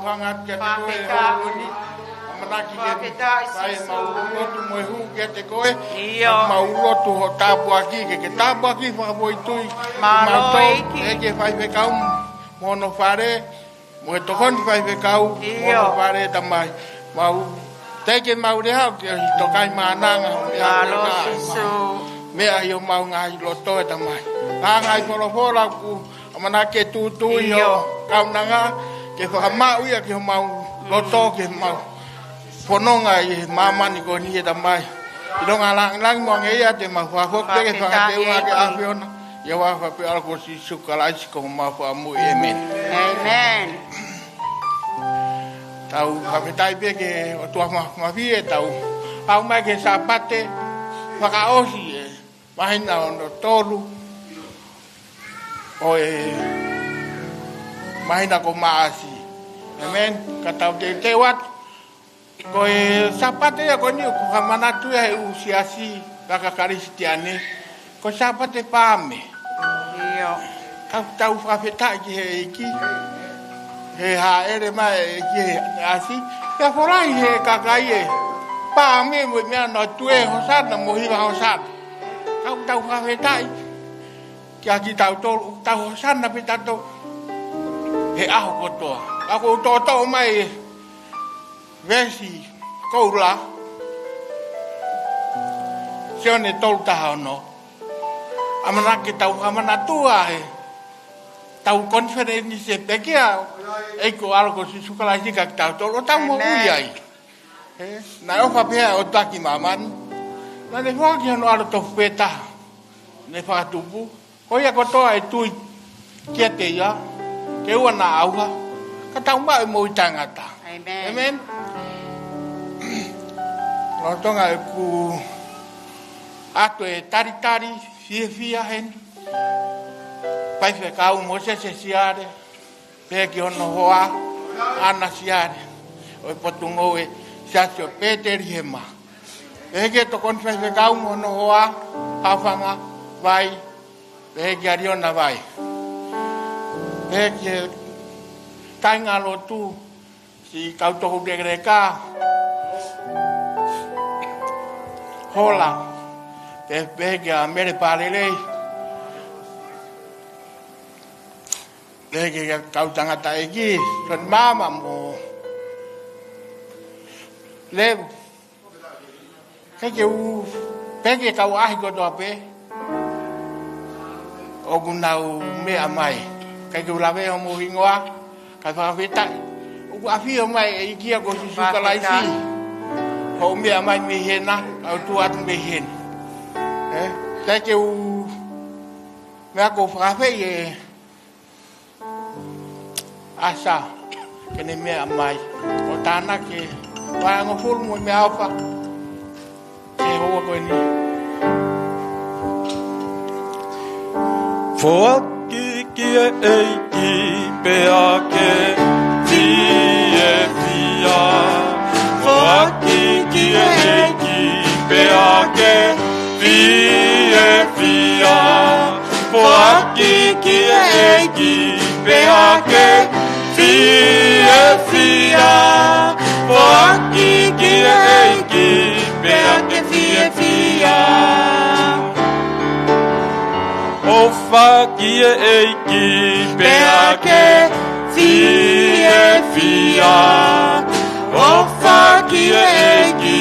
hanga te koe honi. Amanaki ke pai maulotu mo hu ke te koe. Maulotu ho tapuaki ke tapuaki whakapoitui. Maloiki. Eke whai whekau mono whare. Mo he tokoni whai whekau mono whare tamai. Mau teke maureha ke tokai mananga. Malo sisu. Mea i o mau ngai loto e tamai. Ngai whorofora ku amanake tūtui o kaunanga. Ke whakamau ia ke mau loto ke mau. Pononga i mamani ko ni e tamai. I ronga lang mo ngeia te mau whakok te ke whakateunga ke awhiona. Ia wafa pe alko si sukalaisi ko mau whamu e amen. Amen. Tau whapetai pe ke o tua mawhi e tau. Au mai ke sapate whakaosi e. Mahina ono tolu. O e mahina ko maasi. Amen. Katau te wat. Ko e sapate ya ko ni ko kamanatu ya usiasi kaka kristiane. Ko sapate pame. Iyo. Tau whawhetai ki he iki. He ha ere mai ki he asi. Ya forai he kakai e. Pame mo mea no tue hosana mo hiwa hosana. Tau whawhetai. Kia ki tau hosana pe tato. He aho kotoa. Ako utoto mai vesi koula. Sione tolu taha ono. Amanake tau amanatua he. Tau konferensi se pekia. Eiko alko si sukalaisi kak tau tolu. Tau mo uiai. Na ofa pea o taki maman. Na ne whaki hano alo tofu peta. Ne whakatupu. Hoia kotoa e tui kia te ia. Ke ua na auha. Ka tau mai mo i tangata. Amen. Amen. Rotonga e ku ato e tari fia hen. Pai whekau mo se siare. Peki ono hoa. Ana siare. O e potungo e siasio Peteri hema. Peki to kon whekau mo ono hoa. Hawhanga. Vai. Peki ariona vai. Peki kainga lo tu. Si kau tohu degreka. Hola. Peki a mere parelei. Peki kau tangata eki. Son mama mo. Levu. Peki kau ahi kotoa pe. Ogu nau mea mai. Keki ulawe o muhingoa. Kai whakawhetai. Ogu awhio mai e ikia ko si sukalaisi. Ho mea mai me hena. Au tuatu me hena. Keki mea ko whakawhei e. Asa. Kene mea mai. O tāna ke. Waiango fulu mo mea opa. Ke hoa koe ni. Foaki ki e eiki pea ke fie fia. Foaki ki e eiki pea ke fie fia. Foaki ki e eiki pea ke fie fia. Foaki ki e eiki pea ke fie fia. O whaki e eiki pea ke fie fia. O whaki e eiki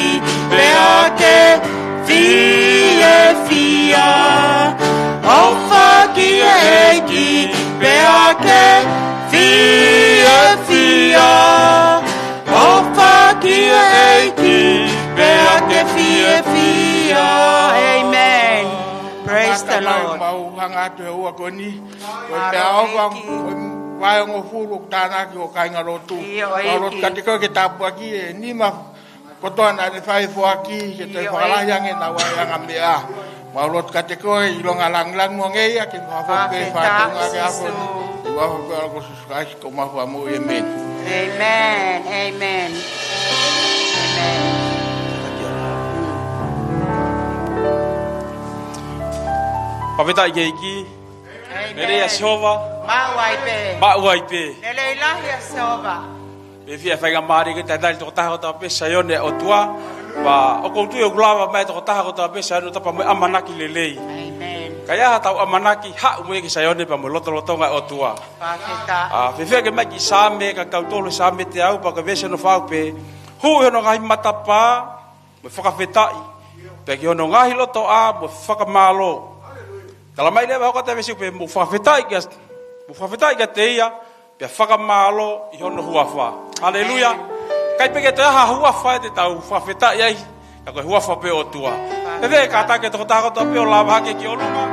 pea ke fie fia. O whaki e eiki pea ke fie fia. O whaki e eiki pea ke fie fia. Amen. Praise the Lord. Mau hanga te ua koni. Ko te aofa. Vai o furu tāna ki o kainga rotu. Rotu katiko ke tāpua ki e nima. Kotoa na ne whai fuaki. Ke te whakalahiange na waianga mea. Mau rotu katiko e ilonga lang mo ngeia. Ke whafoke whatunga ke afoni. Ke wafoke alako susukaisi ko mahua mo e men. Amen. Amen. Amen. Paweta i keiki. Nere a siova. Mauai pe. Mauai pe. Nele ilahi a siova. e fia fai ngamari ke tadai to taha to pesa yone o tua ba o ko tu o glava mai to taha to pesa no tapa amanaki lelei Amen. kaya tau amanaki ha mo ke sayone pa mo loto nga o tua Pafeta. fia ke mai ki same ka kautolo same te au pa ka vese no fau pe hu no ngai matapa mo whakawhetai pe ki ono ngai loto a mo whakamalo tala mai le ba ko te vese pe mo whakawhetai ka te ia pe whakamalo i hono huawha. Haleluya. Kai peke te aha huawha te tau whawhetai ai. Ka koe huawha pe o tua. Te ve ka take toko tako to pe o lava hake ki olunga.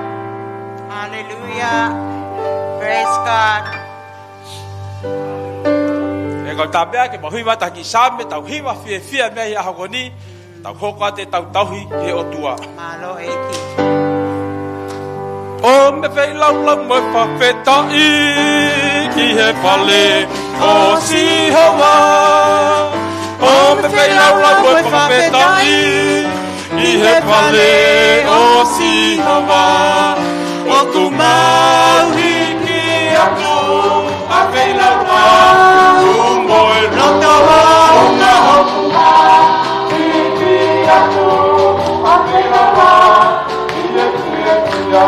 Hallelujah. Praise God. E kau tabea ke mahui wata ki same tau hiwa fia mea hi aho koni. Tau hoka te tau tauhi ke o tua. Malo eki. O me fei lau mo whawhetai ki he whale o si hawa. O me fei lau mo whawhetai ki he whale o si hawa. O ku mauhi ki aku a fei lau ku moe roto hau na hoku ki aku a fei lau ki he kia.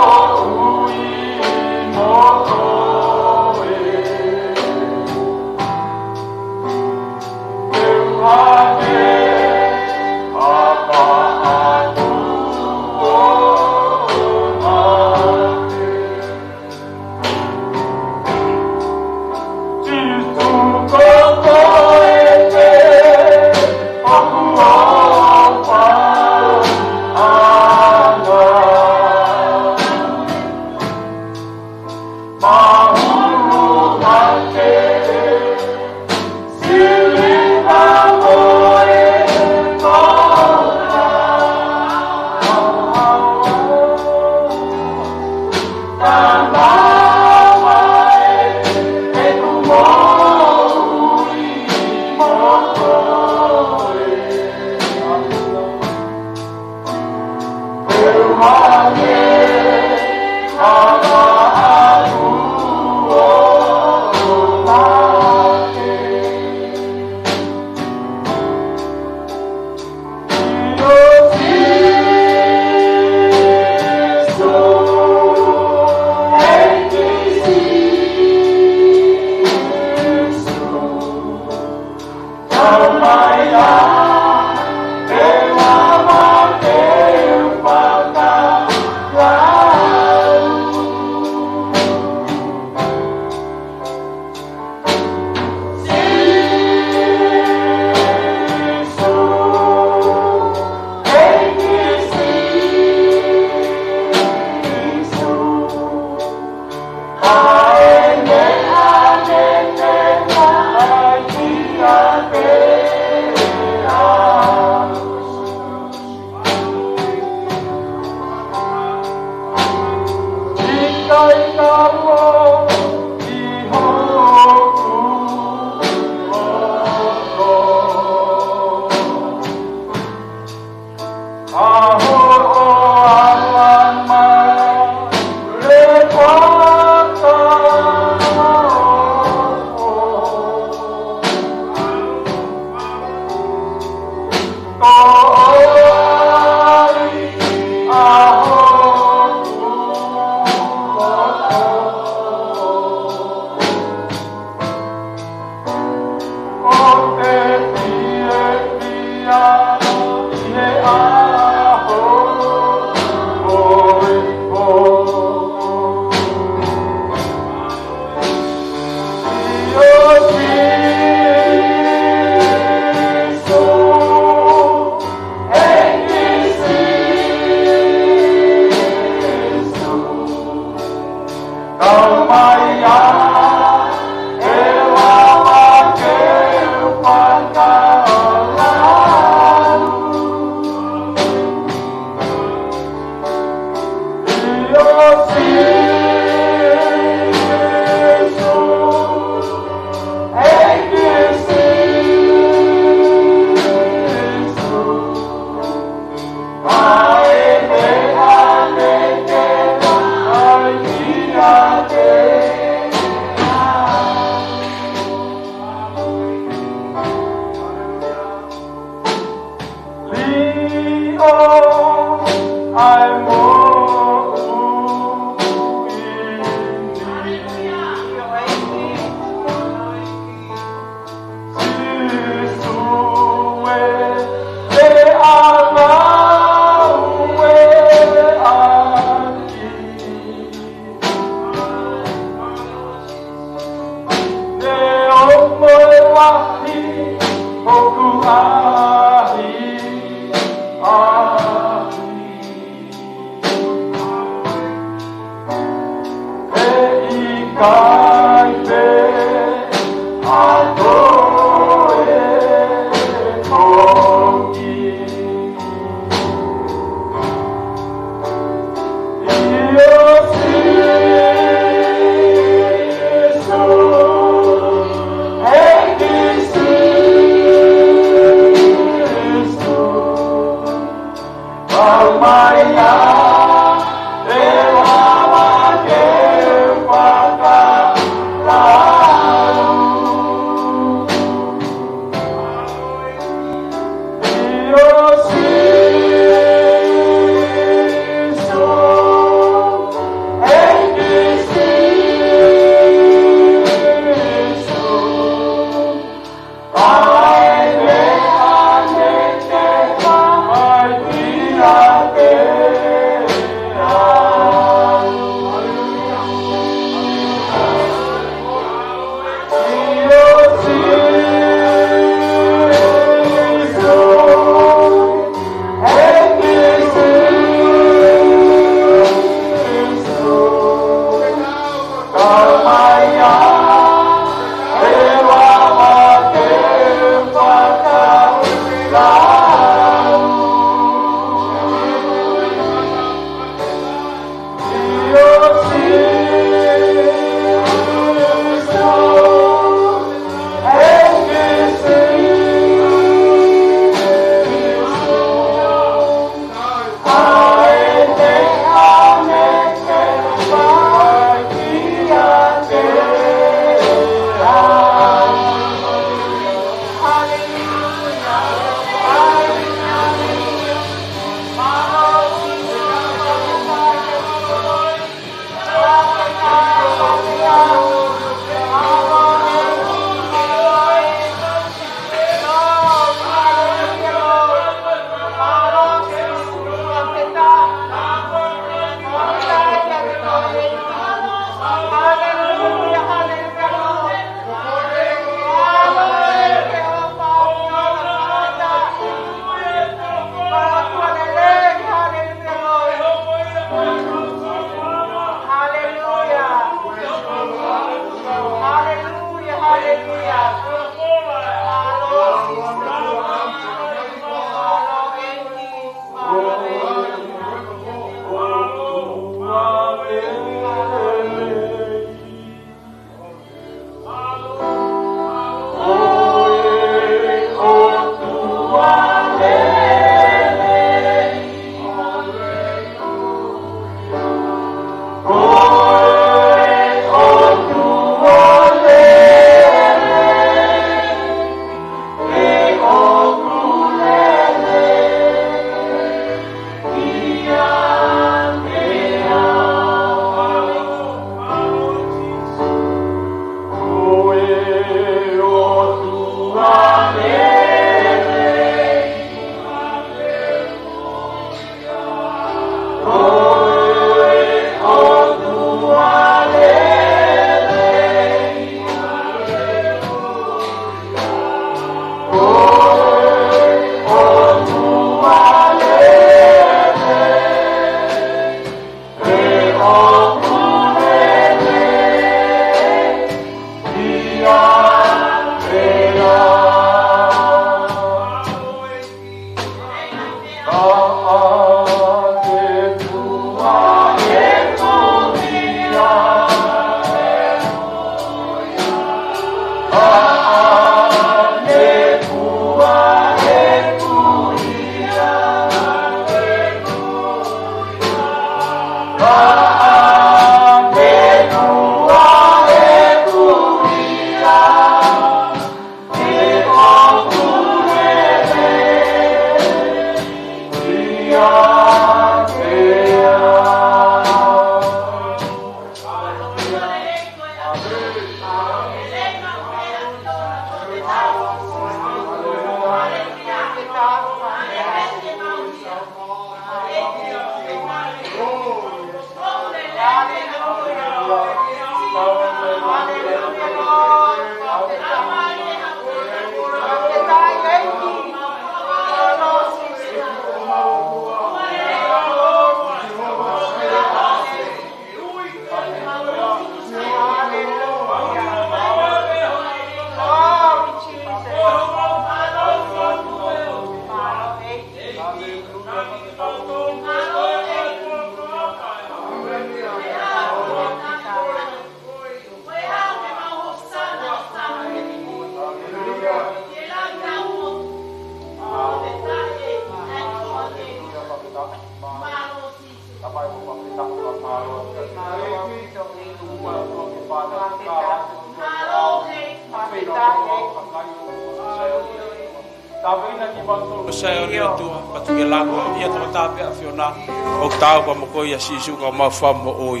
O sai o nia tua, patu ke lango, ia tō tāpe a whiona, o tāu pa moko ia sisu ka mau whamu oi.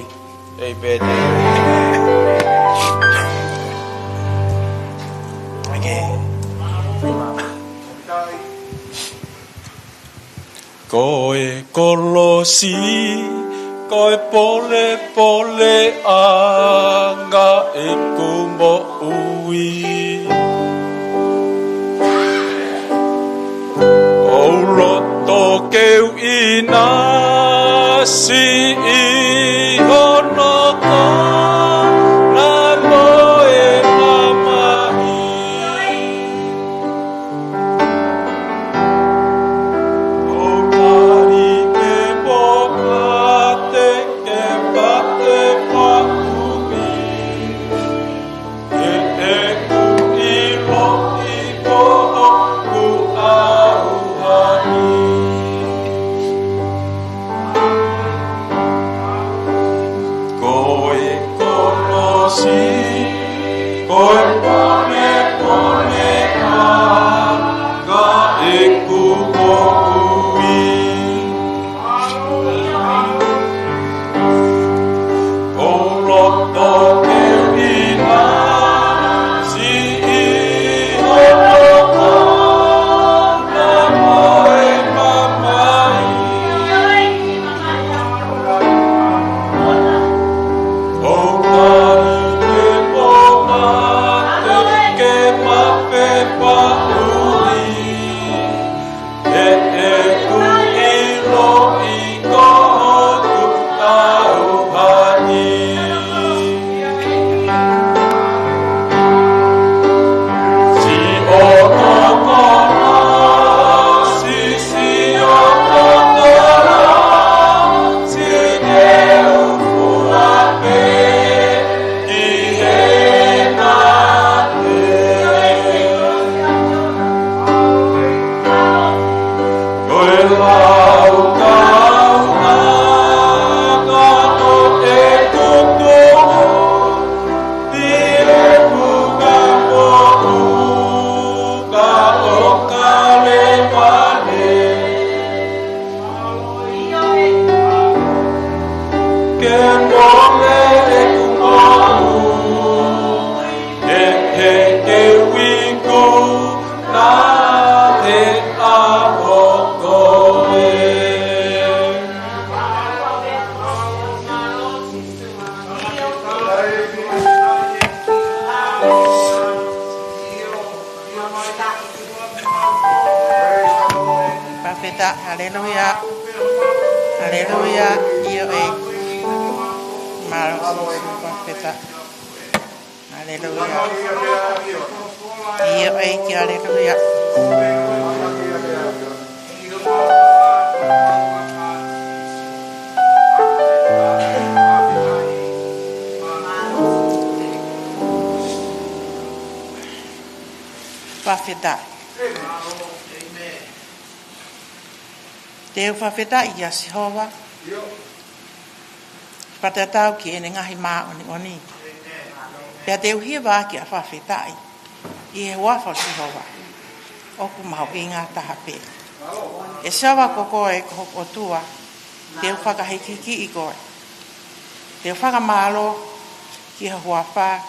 Amen. Koe kolosi, koe pole pole anga e kumo ui. O loto keu ina si i hono ka na moe mamai. O kari ke pokate ke pate pa umi. E ku ilo i poho ku auhani. Koe kolosi, koe pone pone anga e kumo ui. O loto ke ina si i hono ka na moe mamai. O kari ke pomate ke mape pa ui. E ku ilo i kohoku auhani. Si o kokona, si o kokona, si e ufuape i hena te. Koe lau kauna, kato e kuku, ti e kuka poku, ka o kale pale. Ke mole e kumoku, e he ke wiku, na te aho koe. Profeta, haleluya. Haleluya. Io e Maro profeta. Haleluya. Io e ki haleluya. Profeta. Teu whawheta i a Sihova. Pata tau ki ene ngahi maa oni. Pea teu hiwa ki a whawheta i he wafa Sihova. Oku maho i ngā taha pē. E sawa koko e o tua. Teu whakahikiki i koe. Teu whakamalo ki ha huawha.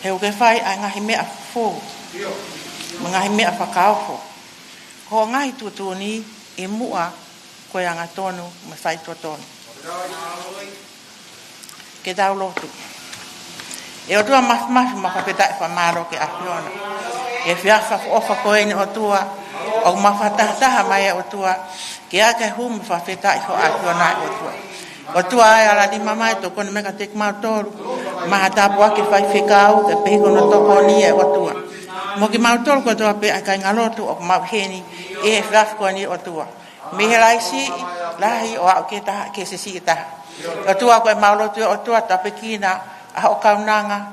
Heu ke whai a ngahi mea fō. Ngahi mea whakaofo. Ho ngahi tuatuni e mua koe anga tonu me whai tua tonu. Ke tau lotu. E o tua mafu ma whapeta e whamaro ke awhiona. E whiawha ofa koe ni o tua. O mawhatahataha mai o tua. Ke ake hu me whapeta i ho awhiona o tua. O tua ai ala di mamai to kone meka te kumau toru. Maha tapu ake whai whikau ke pehiko no toko ni e o tua. Mo ki mau toru ko tua pe a kai ngalotu o mau heni e whiawha koe ni o tua. Mehe laisi lahi o au ke taha ke se si taha. O tua koe maulotu o tua tape kina a o kaunanga.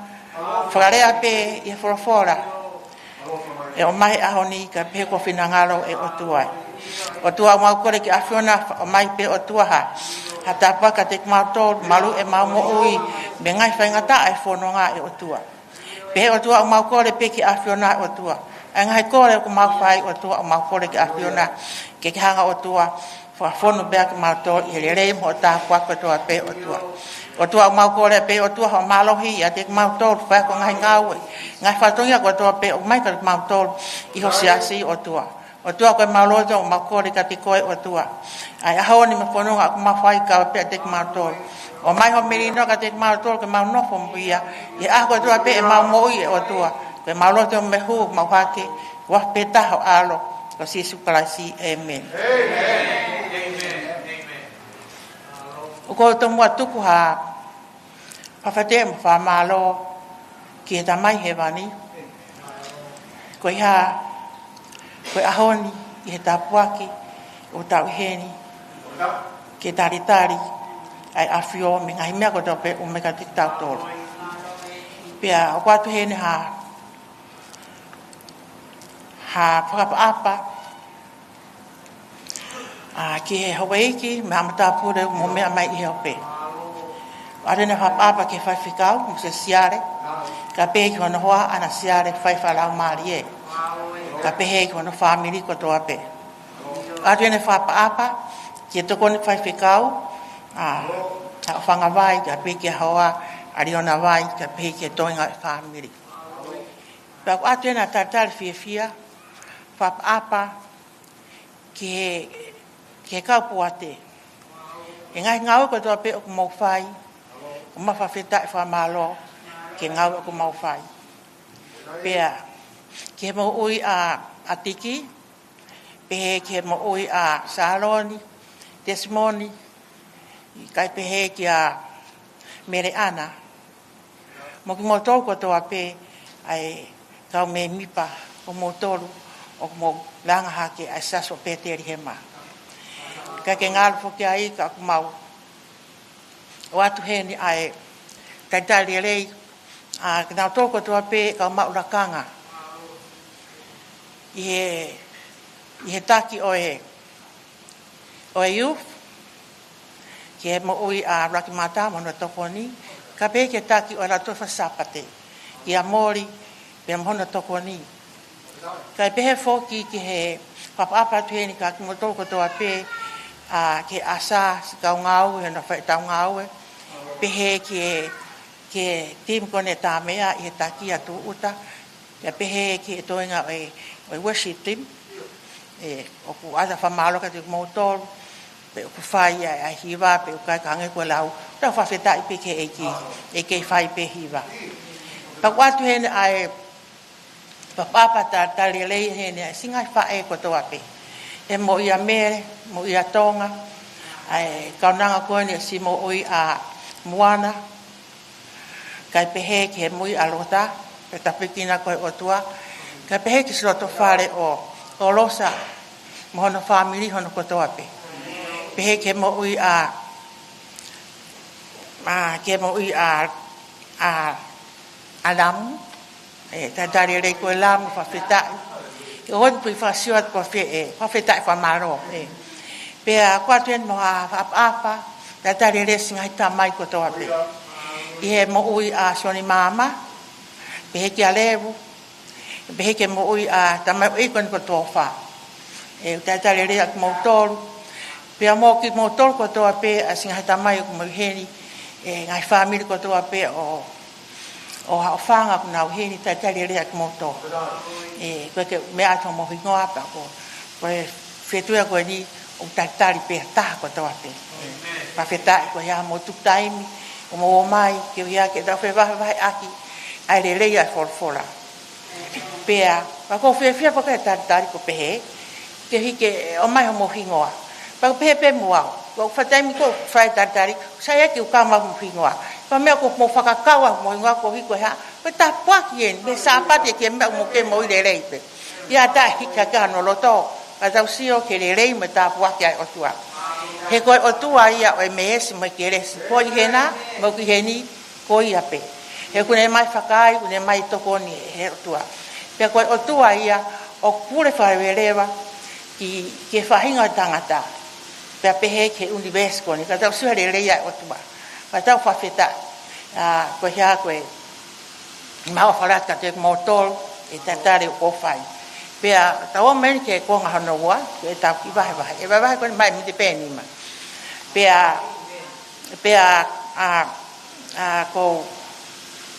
Whakarea pe i forafora. E o mai aho ni ka pe ko whinangalo e o tua. O tua mau kore ki awhiona o mai pe o tua ha. Ha tapaka te kumau toru malu e mau mo ui. Me ngai whaingata e whanonga e o tua. Pe o tua mau kore pe ki awhiona o tua. Ngai kore ko mau fai o tua o mau kore ke afiona ke hanga o tua fa fono be ke mau to i le mo ta kwa ko tua pe o tua. O tua mau kore pe o tua ho malohi ya te mau to fa ko ngai ngau. Ngai fa tonga ko tua pe o mai ka mau to i ho siasi o tua. O tua ko mau lo o mau kore ka te koe o tua. Ai a ho ni me fono ka mau fai ka pe te mau to. O mai ho merino ka te mau to ke mau no fo mbia. E a ko tua pe e mau moi o tua. Ke mau lo te me hu mau hake wa peta ho alo ko si su kalasi amen. O ko to mo tuku ha pafate mo fa malo ki ta mai he vani ko ha ko ahoni i ta puaki o ta heni ke tari ai afio me ngai me ko to pe o me ka tikta to pe o kwa to heni ha apa ki he Hawaii ki me amata pure mo me mai i hope arena apa ke fai fikau mo se siare ka pe ki ono hoa ana siare fai fala marie ka pe he ki ono family ko to ape arena apa ki to kon fai fikau ta fanga vai ka pe ki hoa ariona vai ka pe ki to nga family pa atena tatal fia apa ke ka puate ngai ngau ko to pe o mo fai o ma fa feta fa malo ke ngau ko mo fai pe ke mo ui atiki pe ke mo ui saloni desmoni kai pe he ki mere ana mo ki mo to ko to pe ai ka me mipa o mo tolu o mo langa hake asaso peteri hema ka ke ngal fo ki ai ka mau o atu he ni ai ka tali lei ka na to ko to pe ka mau rakanga i taki o yu ke mo ui rakimata mo no tokoni ka pe ke taki o la to fa sapate i amori pe mo no tokoni kai pehe foki ki he papa tu ni ka mo to ko to ape ke asa ka ngau e na fa ta ngau e pehe ke tim ko ne ta me a e ta ki atu uta ya pehe ke to nga e worship team o ku ada fa malo ka te mo to pe ku fai a hiva pe ka ka nge ko lau ta fa feta i pe ke fai pe hiva pa kwa tu he ai papa ta lele hene singa fa e ko to ape e mo ia mere mo ia tonga ai kaunanga ko ni si mo oi moana kai pehe ke mo i alota pe tapikina ko o tua kai pehe ki sloto fare o losa mo no family hono ko to ape pehe ke mo oi ke mo oi Adam ta dari le ko lam fa feta o pui fa siot ko fa feta fa maro pe a kwatuen mo apa ta dari le singa ta mai ko to ape e mo ui soni mama pe ke alevu pe ke mo ui ta mai e kon ko to fa ta dari le mo tol pe mo ki mo tol ko to ape singa ta mai ko mo heni ngai family ko to ape o fanga na hini ta tali le ak moto ko ke me ato mo hingoa pa ko fetu ko ni o ta tali pe ta ko to ape pa feta ko ya mo tu time o mo mai ke ya ke da fe va aki ai le ya for pe pa ko fe pa ka ta tali ko pe ke hi ke o mai mo hingoa pa pe mo ko fa time ko fa ta tali saya ke ka ma mo hingoa pa me ko mo whakakawa mo inga ko hiko ha pe ta pakien me sapate ke me mo ke mo le leipe ya ta hika ka no loto ka tau sio ke le lei me ta pakia o tua he ko o tua ia o mes mo ke le po hena mo ki heni ko ia pe he ku ne mai whakai ku ne mai toko ni he o tua pe ko o tua ia o kure fa veleva ki fahinga tangata pe pe he ke universo ni ka tau sio le lei o tua Patau fa feta ko ya ko ma o fala ka te motor e tentare o fai Pea tau men ke ko nga no wa ke tau ki vai vai e vai ko mai mi te peni ma pea a ko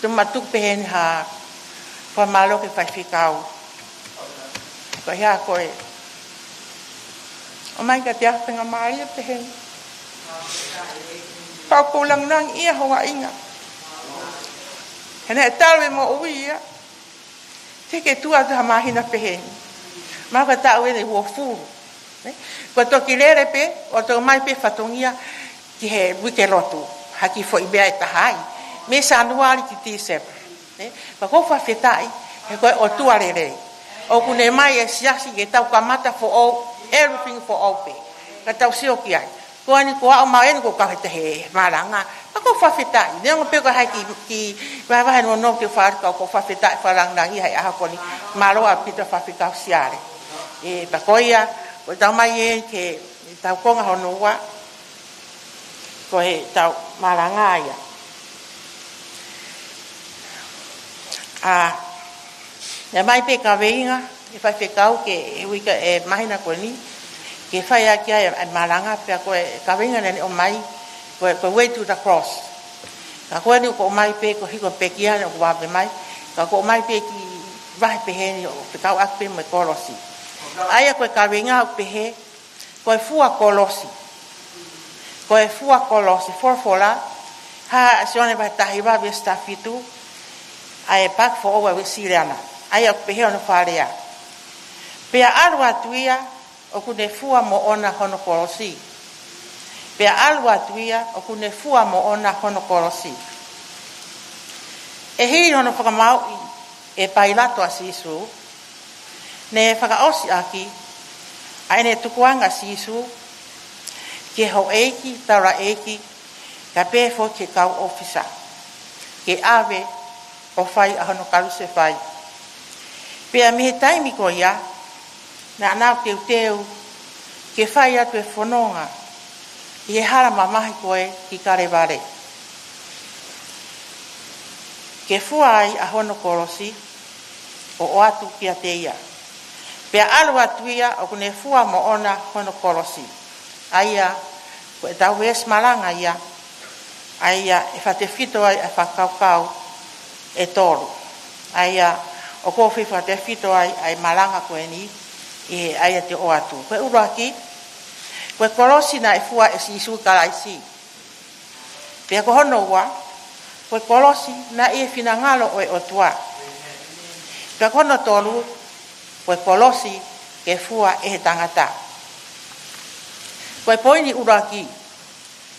tu matuk pen ha ko malo ke fai fikau ko ya ko e o mai ka tia penga mai te hen pa ko lang nang ia ho wa inga hene talwe mo uia te ke tua ta mahina pehen ma ka ta we de wo fu ko to kilere pe o to mai pe fatongia ki he wike lotu haki fo ibe ai tahai me sanuari ki ti se pa ko fa fetai he ko o tua rere o kune mai e siasi ke tau kamata for all everything for all pe ka tau sio ki ai ko ani ko o mai ko ka te he maranga pa ko fa fetai ne ngo pe ko hai ki va va no ke fa ko fa fetai fa rang nang i hai a ko ni malo a pita fa fika siare e pa ko ia ko tau mai e ke tau ko nga hono wa ko he tau maranga ia ya mai pe ka veinga e fa fika ke e wika e mahina ko ni ke fai aki ai maranga pe ko ka veinga ne o mai ko way to the cross ka ko ni ko mai pe ko hiko pe kia no wa pe mai ka ko mai pe ki vai pe he ni o pe ka ak pe me kolosi ai ko ka veinga pe he ko fua kolosi ko fua kolosi for fola ha sione va tahi va be stafitu ai pak fo o we siriana ai pe he no faria pe arwa tuia o kune fua mo ona hono kolosi pe alwa tuia o kune fua mo ona hono kolosi e hei hono whakamau e pailato asisu ne whakaosi aki aine tukuanga asisu ke ho eiki tara eiki ka pefo ke kau ofisa ke ave o fai a hono karuse fai pe a mihe taimi ko ia na anau teu teu ke fai atu e whanonga i e hara mamahi koe ki kare ware. Ke fuai a hono korosi o atu ki a te ia. Pea alu atu ia o kune fua mo ona hono korosi. Aia, ko e tau es malanga ia, aia e whate whito ai a whakaukau e toru. Aia, o ko whate whito ai ai malanga koe ni, e aia te o atu. Koe uraki, koe korosi na e fua e si isu karaisi. Pea ko hono ua, koe korosi na e whina ngalo o e otua. Pea ko hono toru, koe korosi ke fua e he tangata. Koe poini uraki,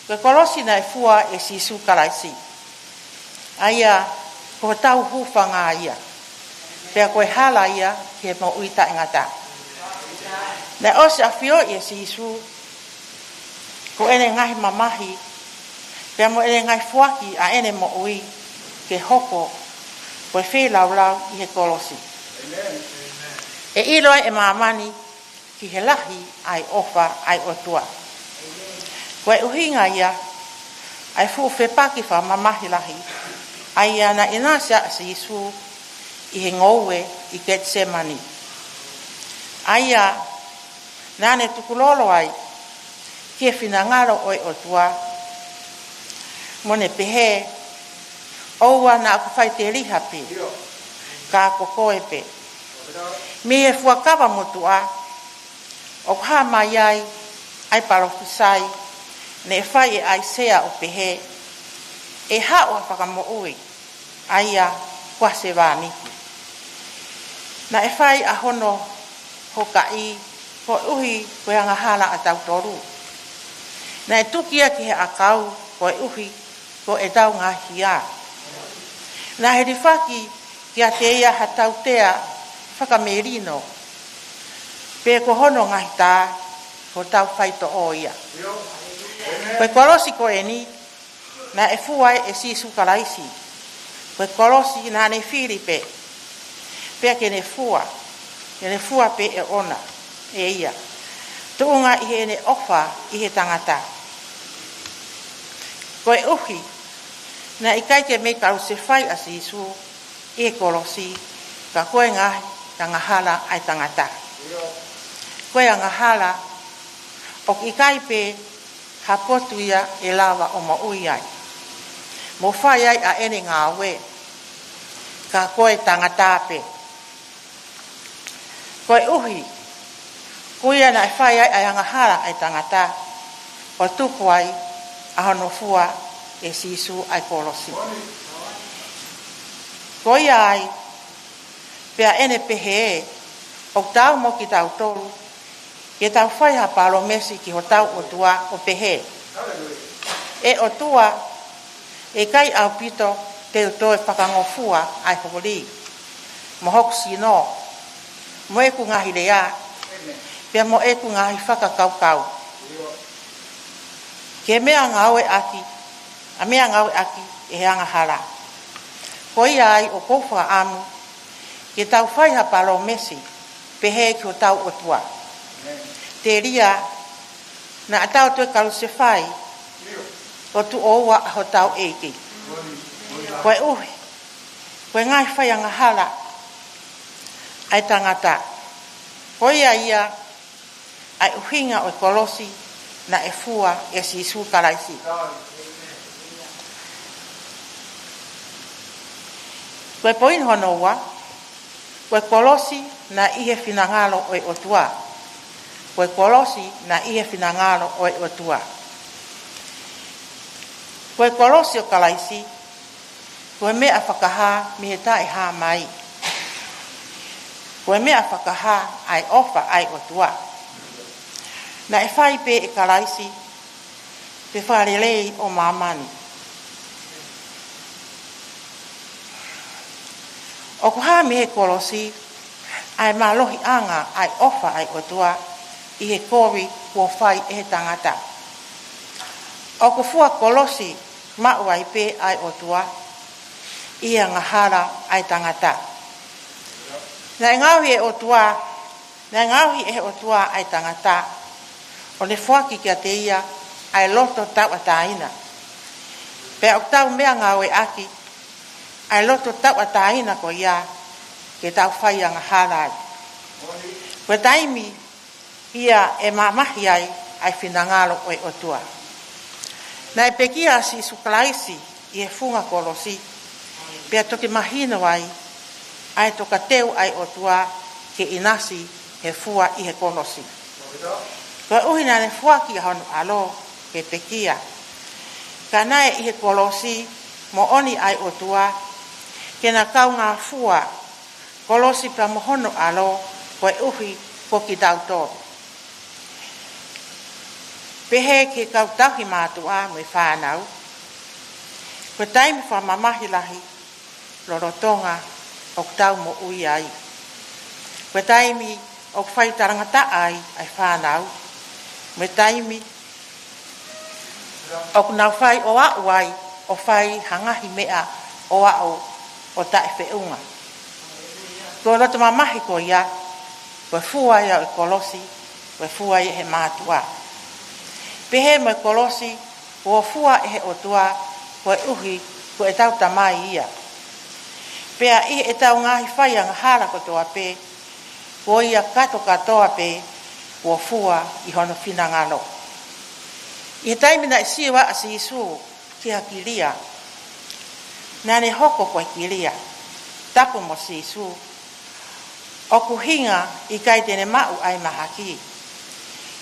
koe korosi na e fua e si isu karaisi. Aia, ko tau hufanga ia. Pea koe hala ia ke mo uita ingata. Na ose a fio e si isu, ko ene ngahi mamahi, pea mo ene ngai fuaki a ene mo ui ke hoko koe whi lau i he kolosi. E iloa e mamani ki he lahi ai ofa ai otua. Koe uhinga ia ai fu whepaki wha mamahi lahi ai ana inasea si isu i he ngoue i Getsemani. Ai a nane tukulolo ai ki e whinangaro oi otua mone pehe oua na aku whai te riha pe ka kokoe pe mi e fuakawa motua o ha mai ai parofisai ne whai e ai sea o pehe e ha o whakamo ui ai a kwase wāniki na e whai a hono hokai ko uhi koe anga hala a tau toru na e tukia ki he akau ko e uhi ko e tau ngā hia. Na he rifaki ki a te ia ha tau tea whakamerino. Pe ko hono ngahi tā ko tau whaito o ia. Koe korosi ko e ni na e fuai e si sukaraisi. Koe korosi na ne whiripe. Pea ke ne fua. Ke ne fua pe e ona. E ia. Tuunga i he ne ofa i he tangata. Koe uhi, na i kai ke me kau se whai a si isu, e kolosi, ka koe ngahi, tanga hala ai tangata. Koe anga hala o ki kai pe hapotu ia e lava o maui ai. Mo whai ai a ene ngā we ka koe tangata pe. Koe uhi kuia na e whai ai anga hala ai tangata o tuku ai a hono fua e sisu ai kolosi. Koe ai pea ene pehe o tau mo ki tau tolu ke tau whai ha palo mesi ki ho tau o tua o pehe. E o tua e kai au pito te uto e whakangofua ai hokori. Mo hoku sino mo e ku ngahi lea pea mo e ku ngahi whakakaukau. Ke mea ngawe aki a mea ngawe aki e heanga hala. Koi ai o kouwha amu ke tau whai ha palo mesi pehe ki o tau o tua. Te ria na atau tue kalu se whai o tu oua ho tau eiki. Koe uhi, koe ngai whai anga hala ai tangata. Koe ia ai uhinga o kolosi na e fua e si su karaisi. Koe poin honoua, koe kolosi na ihe finangalo o e otua. Koe kolosi na ihe finangalo o e otua. Koe kolosi o kalaisi, koe mea whakaha mi he tae ha mai. Koe mea whakaha ai ofa ai otua. Na e whai pe e kalaisi, pe wharelei o mamani. O kuha mi he kolosi, ai malohi anga ai ofa ai otua, i he kori kua whai e he tangata. O kufua kolosi mau ai pe ai otua, i anga hara ai tangata. Na ngauhi e otua, na ngauhi e otua ai tangata, o le whaki kia te ia ai loto tau ataina. Pe o tau mea ngawe aki, ai loto tau ataina ko ia, ke tau whai anga hara ai. Koe taimi, ia e mamahi ai finangalo o e otua. Na e pekia si sukalaisi i e funga kolosi, pea toki mahina wai, ai toka teu ai otua ke inasi he fua i he kolosi. Koe uhina ne fua ki honu alo ke pekia. Ka nae i he kolosi mo oni ai otua, ke na kau ngā fua kolosi pa mo hono alo koe uhi ko ki tauto. Pehe ke kau tahi mātua me whānau. Koe taimi whamamahi lahi lorotonga o tau mo ui ai. Koe taimi o whai tarangata ai whānau. Me taimi o nau whai o au ai o whai hangahi mea o au o tae whiunga. Koe roto mamahi ko ia, koe fua ia o kolosi, koe fua ia he mātua. Pehe mo kolosi, koe fua e he otua, koe uhi, koe e tau tamai ia. Pea i e tau ngahi whai anga hara ko toa pe, koe ia kato katoa pe, koe fua i hono finangalo. I he taimina i siwa a si isu, ki ha kilia. Nane hoko koe kilia, tapu mo si isu. O kuhinga i kai tene mau ai mahaki.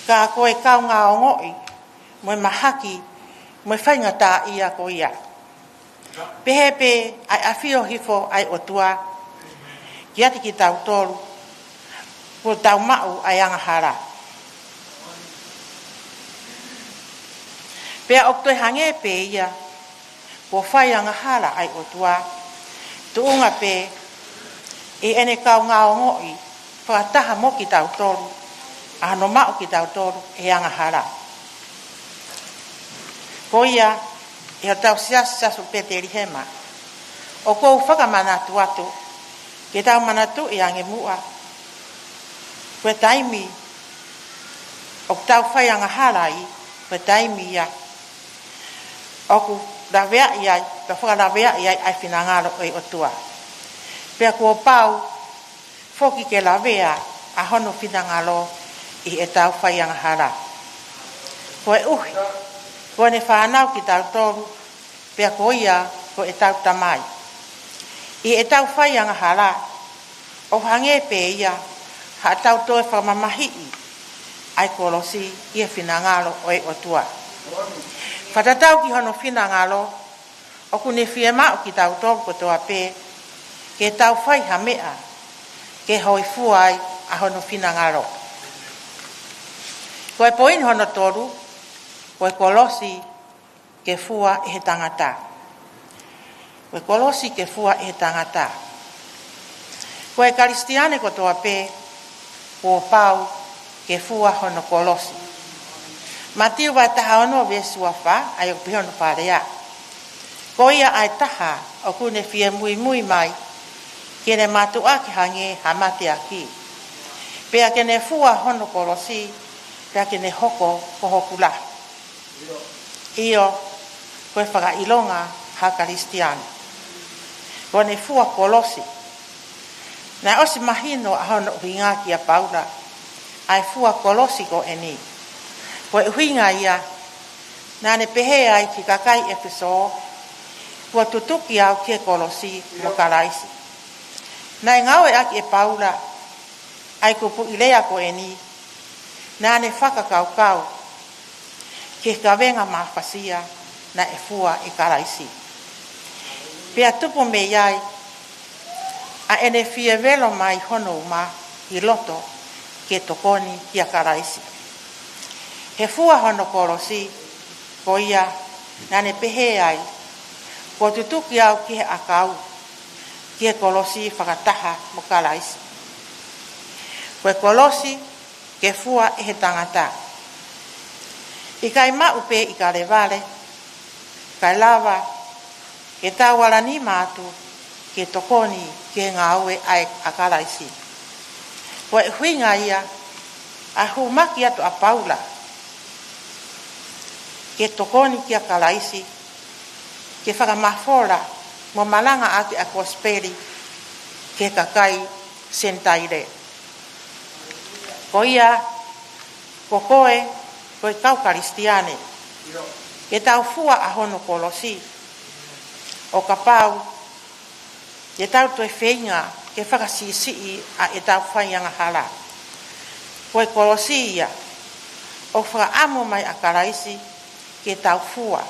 Ka koe kau ngā ongoi, moe mahaki, moe whainga tā ia ko ia. Pehepe ai awhio hifo ai otua, ki ati ki tau toru, ko tau mau ai angahara. Pea oktoi hange pe ia, ko whai angahara ai otua, tuunga pe, e ene kau ngā ongoi, whakataha mo ki tau toru, ahano mau ki tau toru, e angahara. Ko ia, e o tau siasasu peteri hema. O kou whakamanatu atu, ke tau manatu e ange mua. Koe taimi, o tau whai angahara i, koe taimi ia. O ku rawea iai, ka whakarawea iai ai whinangaro e o tua. Pea kua pau, foki ke lavea a hono finangalo I e tau whaianga hara. Ko e uhi, ko ne whanau ki tau toru, pia ko ia ko e tau tamai. I e tau whaianga hara, o hange pe ia, ha tau toe whamamahii, ai kolosi I e finangalo o e otua. Whatatau ki hono finangalo, o kune fie mao ki tau toru ko toa pe, ke tau whai ha mea, ke hoi fuai a hono finangalo. Ko e poin hono toru, ko e kolosi ke fua e he tangata. Ko e kolosi ke fua e he tangata. Ko e karistiane ko toa pe, ko pau ke fua hono kolosi. Matiu vai taha ono vesua wha, ai o pihono parea. Ko ia ai taha, o kune fie mui mui mai, kene matu aki hange hamate aki. Pea kene fua hono kolosi, pea kene hoko ko hokula. Io, koe whaka ilonga ha karistiane. Ko ne fua kolosi. Na osi mahino a hono uhinga ki a paula, ai fua kolosi ko eni. Ko e uhinga ia, na ne pehe ai ki kakai e piso, kua tutuki au ki e kolosi mo karaisi. Na e ngau e aki e paula, ai kupu ilea ko eni, na ne whaka kau kau, ke kawenga mawhasia na e fua e karaisi. Pea tupu me iai, a ene fie velo mai hono ma I loto ke tokoni ki a karaisi. He fua hono kolosi, ko ia na ne pehe ai, ko tutuki au ki he akau, ki e kolosi whakataha mo karaisi. Ko e kolosi ke fua e he tangata. I kai mau pe I ka revale, kai lava, ke tawala ni mātu, ke tokoni, ke ngā ue ai a karaisi. Ko e huinga ia, a humaki atu a paula, ke tokoni ki a karaisi, ke whakamafora, mo malanga ake a kosperi, ke kakai sentaire. Ko ia, ko koe, ko e kau karistiane, ke tau fua a hono kolosi, o ka pau, ke tau toi whenga, ke whakasisi a e tau whaianga hala. Ko e kolosi ia, o whakaamo mai a karaisi, ke tau fua,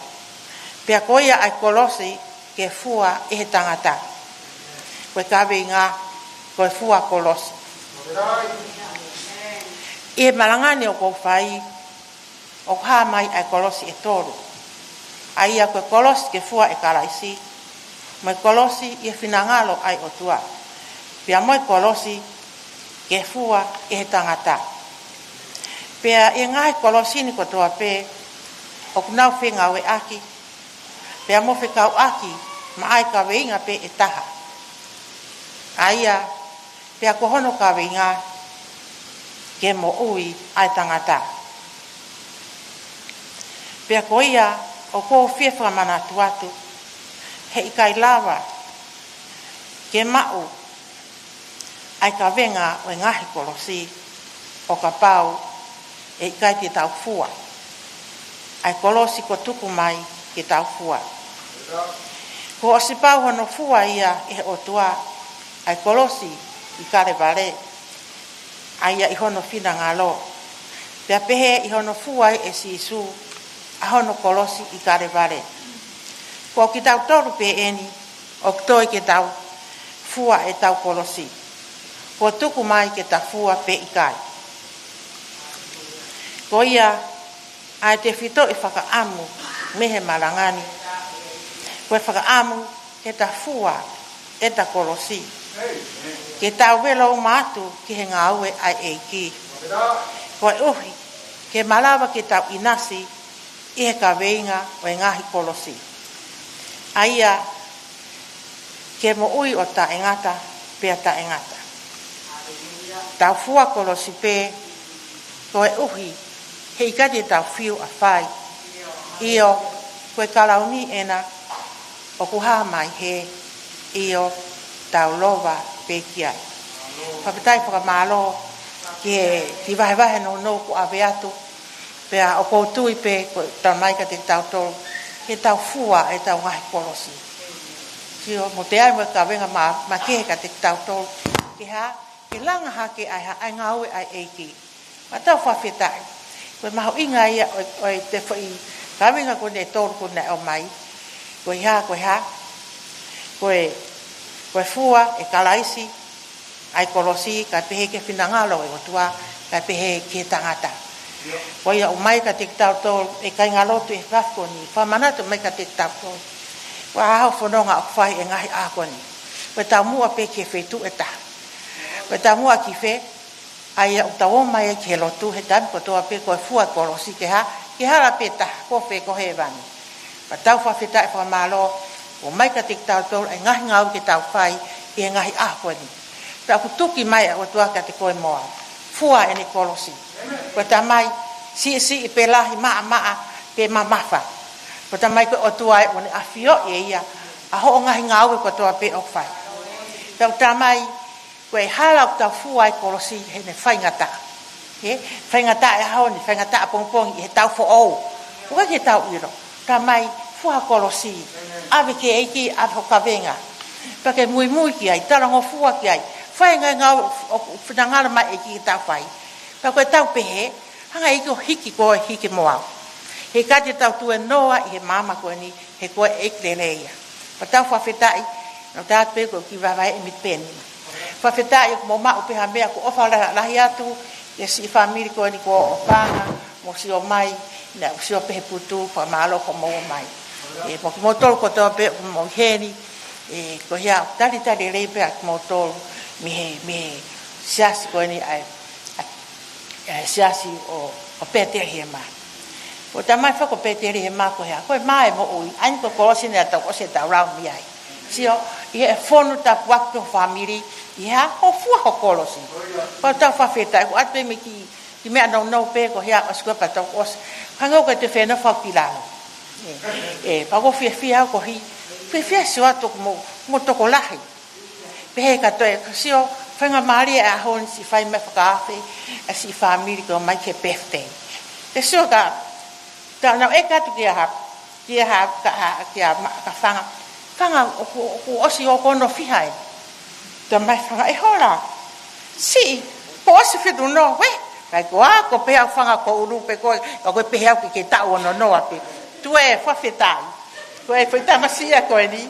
pea ko ia ai kolosi, ke fua e he tangata. Ko e kawe ngā, ko e fua kolosi. I e malangane o kou whai, o ha mai ai kolosi e toru. Ai a koe kolosi ke fua e karaisi, mai kolosi I e finangalo ai o tua. Pea moi kolosi ke fua e he tangata. Pea e ngai kolosi ni ko toa pe, o kunau whenga we aki, pea mo whekau aki, ma ai ka weinga pe e taha. Ai a, pea ko hono ka weinga, ke mo ui ai tangata. Pea ko ia, o ko fie whamana tuatu, he I kai lava, ke mau, ai ka venga o ngahi kolosi, o ka pau, e I kai te tau fua. Ai kolosi ko tuku mai ke tau fua. Ko o si pau hono fua ia e o tua, ai kolosi I kare vare, ai ia I hono fina ngalo. Pea pehe I hono fua e si isu, a hono kolosi I kare vare. Ko ki tau toru pe eni, o toi ke tau fua e tau kolosi. Ko tuku mai ke tau fua pe I kai. Ko ia, ai te whito I whakaamu, mehe marangani. Ko e whakaamu ke tau fua e tau kolosi. Ke tau velo mātu ki he ngā ue ai eiki. Ko e uhi, ke malawa ke tau inasi, I he ka weinga o e ngahi kolosi. Aia, ke mo ui o ta engata, pea ta engata. Tau fua kolosi pe, ko e uhi, he ikati tau fiu a whai. Io, koe kalauni ena, o kuha mai he, io, tau lova pe kiai. Whapita i whakamalo ki vahe no ku ave atu. Pea o koutu i pe tau mai ka te tau tolu. He tau fua e tau ngahi kolosi. Tio mo te ai mo ka venga ma kehe ka te tau tolu. Ke ha, ke langa ha ke ai ngau ai eiki. Ma tau whawhetai. Koe maho inga ia o te whai. Ka venga ko ne tolu ko ne o mai. Koe ha. Koe fua e kalaisi. Ai kolosi ka pehe ke pinangalo e o tua. Ka pehe ke tangata. Koe ia o mai ka te tau tolu. E kai ngalotu e rafko ni. Whamanatu mai ka te tau tolu. Koe hao whanonga o whai e ngahi ako ni. Koe tau mua pe ke whetu e ta. Koe tau mua ki whe. Ai o tau mai e ke lotu he tabi ko toa pe koe fua kolosi ke ha. Ke hara pe ta. Ko whe ko he vani. Ka tau whawheta e whamalo. O mai ka te tau tolu e ngahi ngau ke tau whai. E ngahi ako ni. Ka kutuki mai o tua ka te koe moa. Fua e ni kolosi. Koe ta mai si i pe lahi maa pe mamafa. Koe ta mai koe o tua e o ne awhio e ia. A ho o ngahi ngau e koe toa pe o whai. Tau ta mai koe hala o tau fua e kolosi he ne whaingata. Whaingata e hao ni whaingata a pongpongi he tau fo ou. Koe ke tau iro. Ta mai fua kolosi. Ave ke eiki ave ho kawenga. Pake mui ki ai. Tarango fua ki ai. Whainga ngau o whinangara mai eiki ki tau whai. Pake tau pehe. Hanga eiki o hiki koe hiki moa. He kate tau tue noa i he mama koe ni. He koe eiki leia. Pa tau whawhetai. No tātu pe koe ki wawai e mit peni. Whawhetai o mo mao peha mea ko ofa lahi atu. E si whamiri koe ni ko o panga. Mo si o mai. Na si o pehe putu. Pa malo ko mo mai. E mo ki mo tolu ko toa pe mo heni. E ko hea tari rei pe ak mo tolu. Me siasi koe ni ai. Siasi o peteri he maa. O ta mai whako peteri he maa ko hea. Koe maa e mo ui. Aini ko kolosi nea tau ose tau rau mi ai. Sio, i e whonu ta wakto whamiri. I hea, o fua ho kolosi. Ko tau whawhetai. Ko atpe me ki mea nau pe ko hea o skua pa tau ose. Kangau ka te whena whau pilano. Pako fia ko hi. Fia sio ato mo toko lahi. Pehe ka toe. Sio, whenga maari e ahon si whai me whakaafe. A si whamiri ko mai ke birthday. Te sio ka. Nau e katu ki a whanga. Whanga o osi o kono whihai. Ta mai whanga e hora. Si, ko osi whitu no, we. Kai ko a, ko pehau whanga ko urupe koe. Ka koe pehau ki ke tau ono noa pe. Tu e whawhetai. Ko e whaita masia koe ni.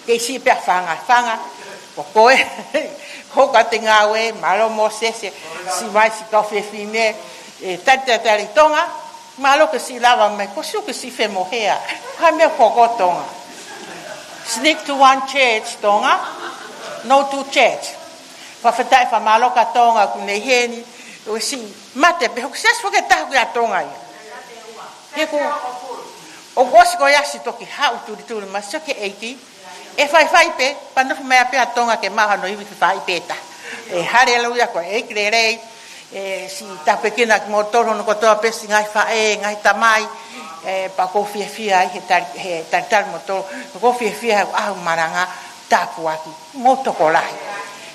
Kei si pehau whanga. Ko koe. Hoka te ngawe, malo mo sese. Si mai si kau whiwhine. Tari tonga. Malo ke si lava mai. Ko siu ke si whe mohea. Kai mea koko tonga. Sneak to one church, tonga. No to church. Whawhetai whamalo ka tonga ku nei heni. O si mate pe. Sias whake tahu ki a tonga ia. He ko. O gosi ko yasi toki hau turi. Ma soke eiki. E whai pe. Panofu mea pe a tonga ke maha no iwi ki whai peta. E hallelujah ko eiki rei. Si tapekina ki mo toro no kotoa pesi ngai whae, ngai tamai. Pa ko fia he tari moto ko fia au maranga tapu aki moto ko lahi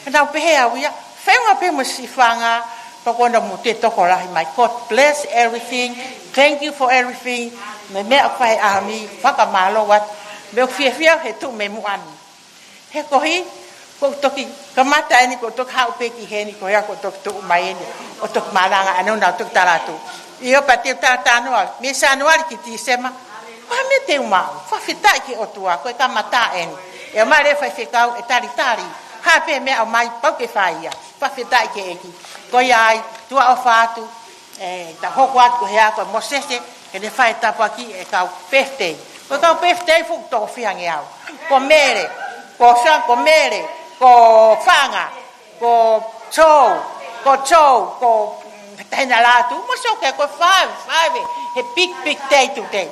na pehe au ia whenga pe mo si whanga pa ko na mo te toko lahi my God bless everything, thank you for everything me whai ami whakamalo wat me fia he tu me muani he kohi ko toki kamata ni ko tok hau pe ki he ni ko ya ko tok tu mai ni o tok maranga anu na tok taratu io pati tata anual mi sa anual ki ti sema wa me te uma fa fita ki o tua ko ka mata en e mare fa fikau e tari ha pe me au mai pa ke faia fa fita ki e ki ko ai tua o fatu ta hokwat ko hea ko mosese e ne fa ta pa ki e ka birthday ko ka birthday fu to fiange au ko mere ko sa ko mere ko fanga ko chou ko tena la tu mo so ke ko five he big day today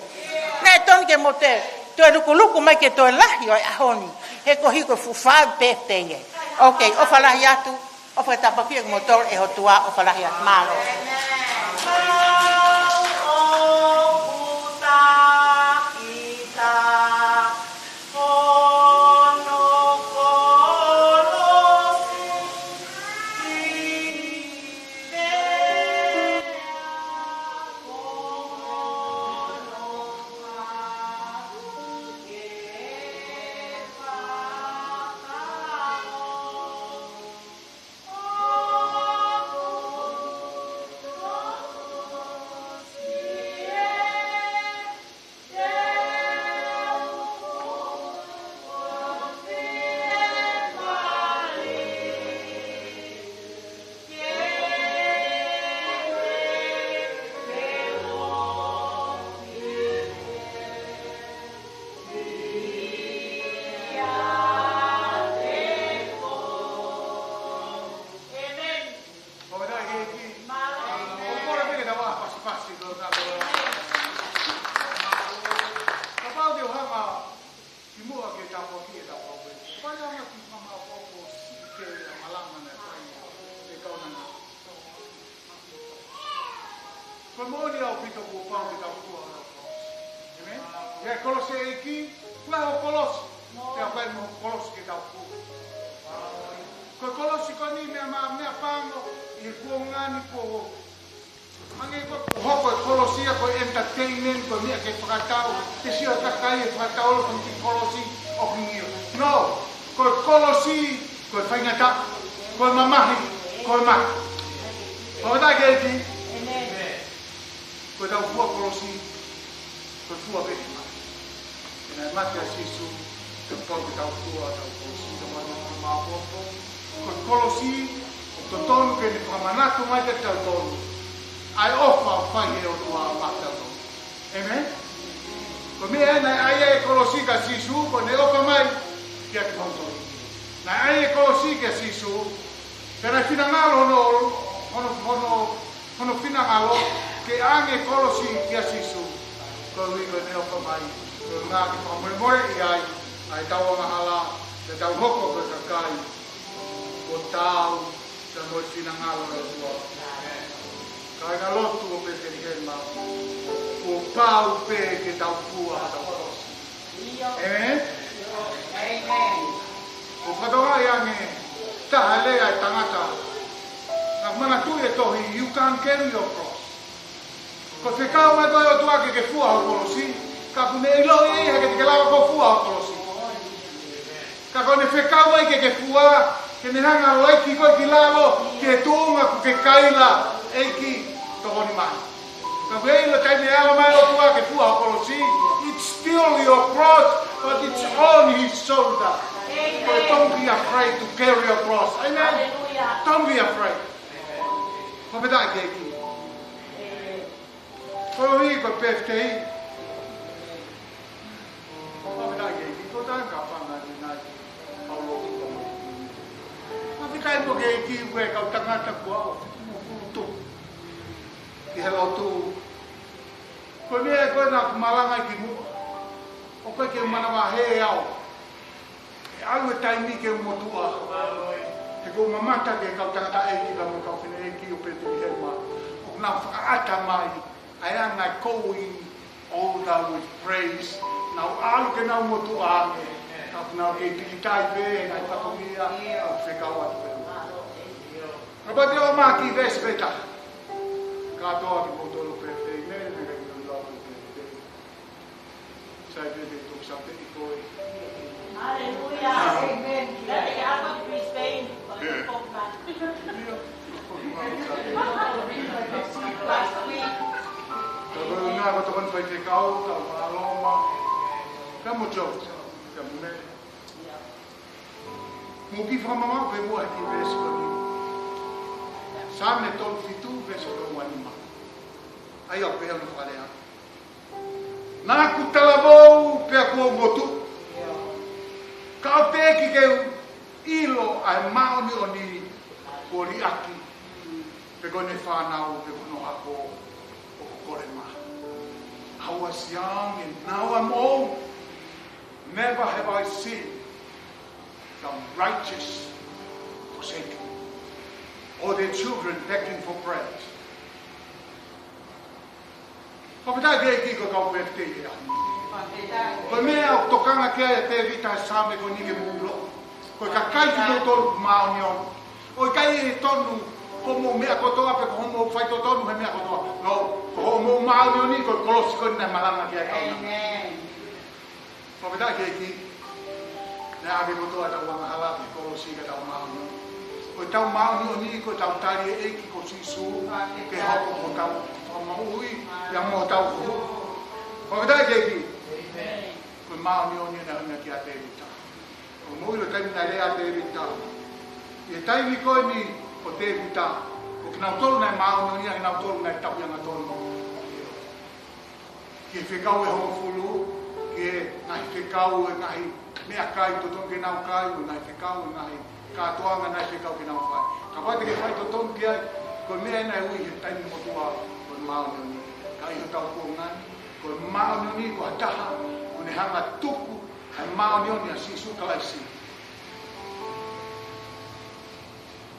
na ton ke mote to luku mai ke to la yo ahoni he ko hiko fu five birthday okay o fala ya tu o fa tapa ki motor e hotua o fala ya malo Ko mo ni au pito ko pa ki tau ku. Amen. Ya kolose iki, wa o kolos. Ya pa mo kolos ki tau ku. Ko kolosi ko ni me pango I ko ngani ko mangi ko hoko kolosia ko entertainment ko mi ke pakatao te sio takai pakatao ko ti kolosi o ngio no ko kolosi ko fangata ko mamahi ko ma ko da ke ti ko da fu kolosi ko fu a bema na matia sisu ko ko da fu a da kolosi da ma ko kolosi to tonu ke ni pamanatu mai te tonu ai ofa fai o tua matato amen ko me ana ai kolosi ka sisu ko ne ofa mai ke tonto na ai kolosi ke sisu pero finangalo no finangalo ke ange kolosi ke sisu ko wi ko ne ofa mai ko na ki pamore ai tawa mahala te tau hoko ko kai ko tau sa mo sinangalo no tua kai na lotu o pe terima o pau pe ke tau pua tau pos amen o kadora yang ta hale ai tangata na mana tu e tohi you can carry your cross ko te kau mai ko tua ke fua o kolosi ka pune ilo e ke te lava ko fua o kolosi ka ko ne fe kau ai ke fua ke ne hanga loe ki koe ki lalo ke tunga ku ke kaila eiki tohoni mai. Ka wei lo taime ala mai o tua ke tua o kolosi. It's still your cross, but it's on his shoulder. So don't be afraid to carry your cross. Amen? Don't be afraid. Ko me dai ke ki. Ko wi ko peftei. Ko me dai ke ki. Ko ta ka pa na ni na. Paulo ko. Kai mo ke ki we ka tangata ko tu ki hello tu ko me ko na malanga ki mo o ko ke mana wa he ao e alu tai mi ke mo tu a te ko mamata ke ka tangata e ki ka mo ka fine e ki o pe tu helma o na ata mai I am not going all that with praise now alu ke na mo tu a na ke tai be na patomia o fe ka wa Apa dia maki vespeta. Katoa ki potolo prefei ne ne ke no lo prefei. Sai de tu sabe e coi. Aleluia. Amen. That I want to Spain. Last week. Kalau na ko to kon fai te kau ka maloma. Kamu jo. Kamu ne. Mo ki fa mama pe mo ki vespeta. Same tol fitu veso lo anima. Ai o pe no falea. Na ku talavou pe ko motu. Ka pe ki ke ilo ai mau ni oni ori aki. Pe ko ne fa na o pe no ako o korema. I was young and now I'm old. Never have I seen the righteous forsaken. Or their children begging for bread. Ko pita ke ki ko ka pete ya. Ko me au tokanga ke te vita same ko ni ke mulo. Ko ka kai ki to maunion. O kai tonu ko mo me ko to ape ko mo fai to tonu me ko to. No, ko mo maunion ni ko kolos ko na malanga ke ka. Amen. Ko pita ke ki na ave ko to ata wa hala ko si ka ta maunion. Ko tau mau ni ko tau tari e ki ko sisu ke hoko ko tau mau ui ya mo tau ko da ke ki ko mau ni na na ki ate vita ko mo lo tai na le ate vita e tai ni ko ni ko te vita ko na tol na mau ni na tol na tau ya na tol ki fe kau e ho fulu ke na fe kau e na me akai to ton ke na kai na fe kau na ka toa na se ka kina fa ka pa te ke fai to ton kia ko me na ui he tai mo tua ko mau ni ka i ta ko ngan ko mau ni ko ta ko ne hanga tuku ha mau ni ni si su ka si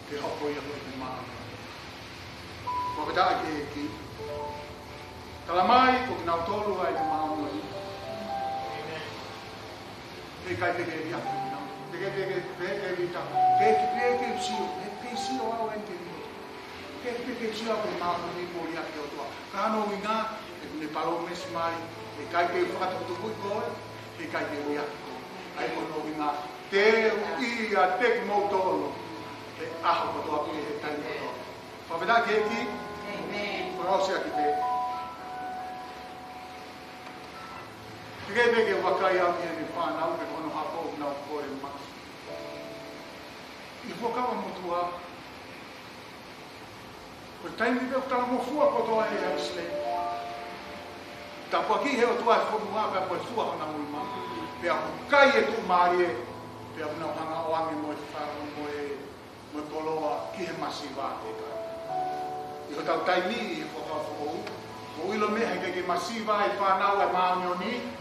ke ho ko ia ko mau ko ta ke ki Kalamai, ko kina tolu ai te maunga ni. E kai te ke ia te kina. Te ke vita. Ke sio. Ke sio au ente ni. Ke sio ko maunga ni mo ia ke o toa. Kano inga, ne palo mesi mai. E kai te whakata tu kui koe. E kai te ia. Ai ko no inga. Te ia te mo tolo. E aho ko toa ki he tai ko toa. Whaweda ke ki. Amen. Whakaosea ki te. Te ke wakai au ki ni whanau ke kono hako nau koe maki. I whakawa motua. Ko taimi te utala mo fua ko toa e au slei. Ta paki he o toa e whonu haka po e fua hana mui ma. Pea kai e tu maari e. Pea muna hanga o angi mo e whara mo e poloa ki he masi vāte ka. I ho tau taimi i whakawa whakou. Mo ilo mehe ke masi vā e whanau e maamio ni.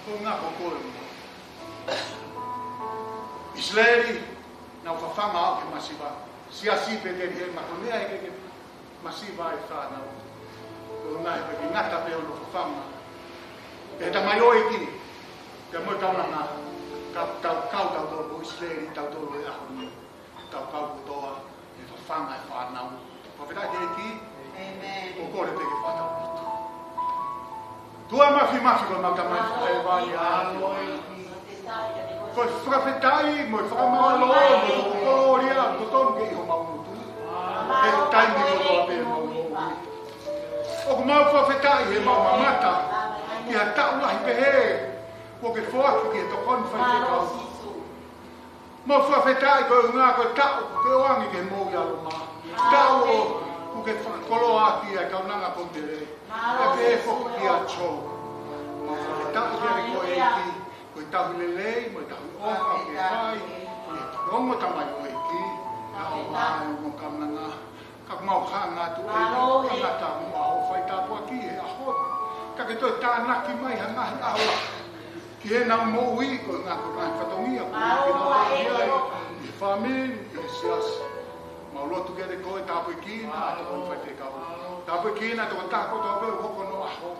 Ko ngā kokoe mo. Israeli, nau whawhanga au ke masiwa. Siasi pe te he makonea e ke masiwa e whanau. Ko ngā he pe ngata pe o no whawhanga. E ta mai oi ki, te mo tauna ngā, kau tau tōru Israeli, tau tōru e aho ni. Tau kau kutoa, e whawhanga e whanau. Whawheta ke ki, o kore te ke whanau. Tua mafi ko mata mai whae wai a ko whakawhetai, mo whakamalo, mo koria, ko tonu ke iho maunutu. E taimi ko toa pe maunutu. O ko mau whakawhetai he mau mamata, ki ha tau lahi pehe, ko ke whoaki ki e tokon whai te kau. Mau whakawhetai ko ngā ko tau, ke oangi ke mou i alo mā. Tau o ku ke whakakoloa ki e kaunanga ko te re. E pe e whoki ki a tō. Mau whakawhetai kere ko e ki. Ko i tahu lelei, mo i tahu oka, ke whai, ko i rongo tamai ko e ki, ka o māu mo kamnanga, ka mau hanga tu e ki, ka ngata mo aho whai tāpua ki e aho. Ka ke toi tānaki mai hangahi aho. Ki he nau mou i ko ngā ko ngā whatongia, ko i ki nau tāhiai, i whamiri, i siasi. Mau lotu kere ko e tāpua ki na, ato ko i whai te kau. Tāpua ki na, toko tāko tō pēu hoko no aho.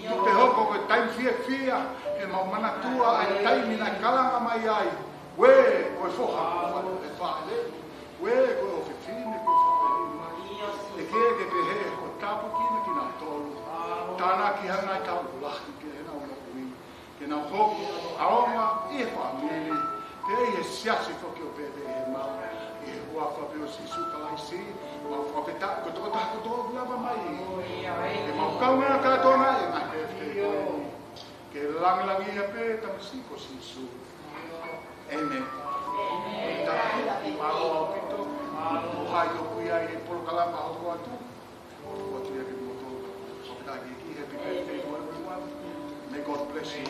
Te hoko ko taim fia, e mau manatua ai taimi na kalanga mai ai. We, ko e foha, e whaele. We, ko e ofifine, ko e whaele mai. E ke pehe, ko tapu kina ki nā tolu. Tāna ki hanga i tapu lahi, ke he nau mokui. Ke nau hoki, aonga, e whamiri. Te e siasi whoki o pepe e mau. E hua whapeo si sukalai si. Mau whapeta, ko toko tako tōku lava mai. E mau kaunga kātona e ngai pepe. Ke langi a pe tamasiko sisu. Amen. Taki malo au pito. Hai o kuia i polo kalama au atu. O tu e ke moto. Happy birthday to everyone. May God bless you.